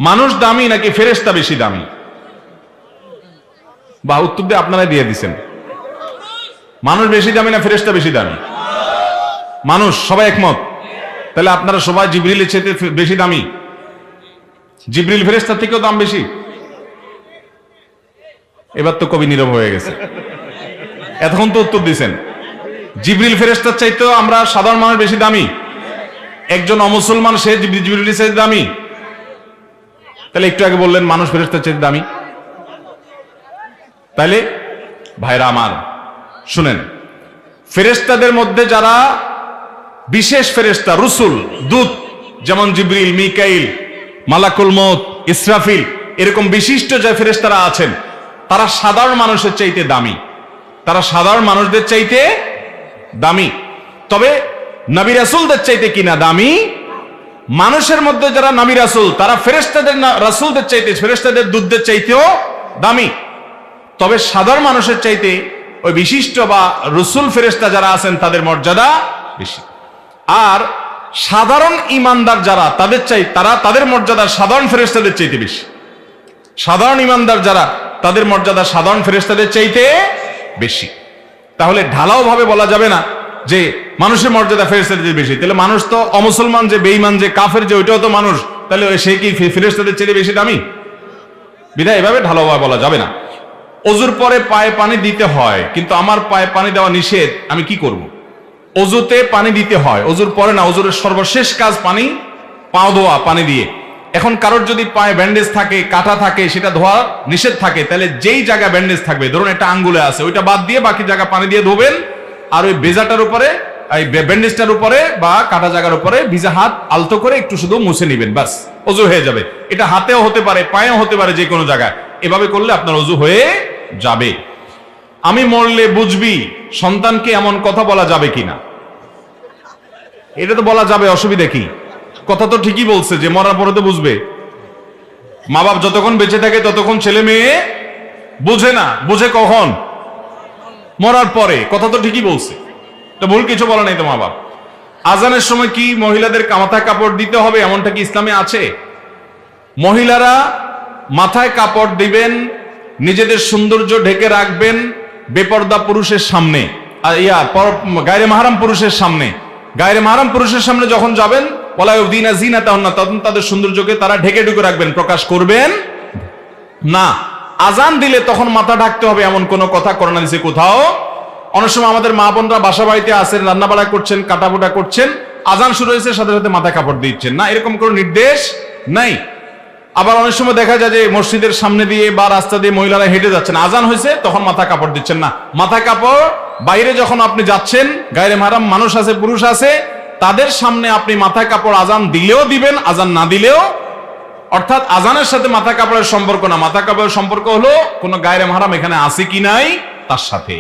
মানুষ দামি নাকি ফেরেশতা বেশি দামি? বা উত্তর দিয়ে আপনারাই দিয়ে দিচ্ছেন। মানুষ বেশি দামি না ফেরেশতা বেশি দামি? মানুষ, সবাই একমত। তাহলে আপনারা সবাই জিবরিলের চেয়ে বেশি দামি? জিবরিল ফেরেশতার থেকেও দাম বেশি? এবার তো কবি নীরব হয়ে গেছে। এতক্ষণ তো উত্তর দিচ্ছেন জিবরিল ফেরেশতার চাইতেও আমরা সাধারণ মানুষ বেশি দামি। একজন অমুসলমান সে জিবরিলের চাইতে দামি। তাহলে একটু আগে বললেন মানুষ ফেরেশতার চাইতে দামি। তাইলে ভাইরা আমার শুনেন, ফেরেশতাদের মধ্যে যারা বিশেষ ফেরেশতা, রসুল, দূত, যেমন জিবরিল, মিকাইল, মালাকুল মউত, ইসরাফিল, এরকম বিশিষ্ট যে ফেরেশতারা আছেন তারা সাধারণ মানুষের চাইতে দামি। তারা সাধারণ মানুষদের চাইতে দামি। তবে নবী রাসূলদের চাইতে কিনা দামি? মানুষের মধ্যে যারা নবী রাসূল তারা ফেরেশতাদের রাসূলদের চাইতে, ফেরেশতাদের দূতদের চাইতেও দামি। তবে সাধারণ মানুষের চাইতে ওই বিশিষ্ট বা রসুল ফেরেশতা যারা আছেন তাদের মর্যাদা বেশি। আর সাধারণ ইমানদার যারা তাদের মর্যাদা সাধারণ ফেরেশতাদের চাইতে বেশি। সাধারণ ইমানদার যারা তাদের মর্যাদা সাধারণ ফেরেশতাদের চাইতে বেশি। তাহলে ঢালাও ভাবে বলা যাবে না যে মানুষের মর্যাদা ফেরেশতাদের বেশি। তাহলে মানুষ তো অমুসলমান যে বেঈমান যে কাফের যে ওইটাও তো মানুষ, তাহলে সে কি ফেরেশতাদের চাইতে বেশি দামি? বিধায় এভাবে ঢালাও ভাবে বলা যাবে না। অজুর পরে পায়ে পানি দিতে হয়, কিন্তু আমার পায়ে পানি দেওয়া নিষেধ, আমি কি করব? অজুতে পানি দিতে হয়, অজুর পরে না। অজুর সর্বশেষ কাজ পানি, পাও ধোয়া পানি দিয়ে। এখন কারোর যদি পায়ে ব্যান্ডেজ থাকে, কাটা থাকে, সেটা ধোয়া নিষেধ থাকে, তাহলে যেই জায়গায় ব্যান্ডেজ থাকবে, ধরুন একটা আঙ্গুলে আছে, ওইটা বাদ দিয়ে বাকি জায়গা পানি দিয়ে ধোবেন। আর ওই বেজাটার উপরে, এই ব্যান্ডেজটার উপরে বা কাটা জায়গার উপরে ভিজা হাত আলতো করে একটু শুধু মুছে নিবেন, বাস অজু হয়ে যাবে। এটা হাতেও হতে পারে, পায়েও হতে পারে, যে কোনো জায়গায়। এভাবে করলে আপনার অজু হয়ে যাবে। আমি মরলে বুঝবি সন্তানকে এমন কথা বলা যাবে কিনা? এটা তো বলা যাবে, অসুবিধা কি? কথা তো ঠিকই বলছে যে মরার পরে তো বুঝবে। মা বাপ যতক্ষণ বেঁচে থাকে ততক্ষণ ছেলে মেয়ে বুঝে না। বুঝে কখন? মরার পরে। কথা তো ঠিকই বলছে, তো ভুল কিছু বলা নাই তো মা বাপ। আজানের সময় কি মহিলাদের মাথায় কাপড় দিতে হবে, এমনটা কি ইসলামে আছে? মহিলারা মাথায় কাপড় দিবেন, নিজেদের সৌন্দর্য ঢেকে রাখবেন বেপর্দা পুরুষের সামনে, গায়রে মাহরাম পুরুষের সামনে। গায়রে মাহরাম পুরুষের সামনে যখন যাবেন, তখন তাদের সৌন্দর্যকে তারা ঢেকে ঢুকে রাখবেন, প্রকাশ করবেন না। আজান দিলে তখন মাথা ঢাকতে হবে, এমন কোন কথা কোরআন হাদিসে কোথাও। অনেক সময় আমাদের মা বোনরা বাসা বাড়িতে আছেন, রান্নাবাড়া করছেন, কাটাকুটা করছেন, আজান শুরু হয়েছে, সাথে সাথে মাথায় কাপড় দিচ্ছেন না, এরকম কোনো নির্দেশ নাই। আবার অনেক সময় দেখা যায় যে মসজিদের সামনে দিয়ে বা রাস্তা দিয়ে মহিলারা হেঁটে যাচ্ছেন, আজান হয়েছে, তখন মাথা কাপড় দিচ্ছেন না। মাথা কাপড় বাইরে যখন আপনি যাচ্ছেন, গায়রে মাহরাম মানুষ আছে, পুরুষ আছে, তাদের সামনে আপনি মাথা কাপড় আজান দিলেও দিবেন, আজান না দিলেও। অর্থাৎ আজানের সাথে মাথা কাপড়ের সম্পর্ক না, মাথা কাপড়ের সম্পর্ক হলো কোন গায়রে মাহরাম এখানে আছে কি নাই তার সাথে।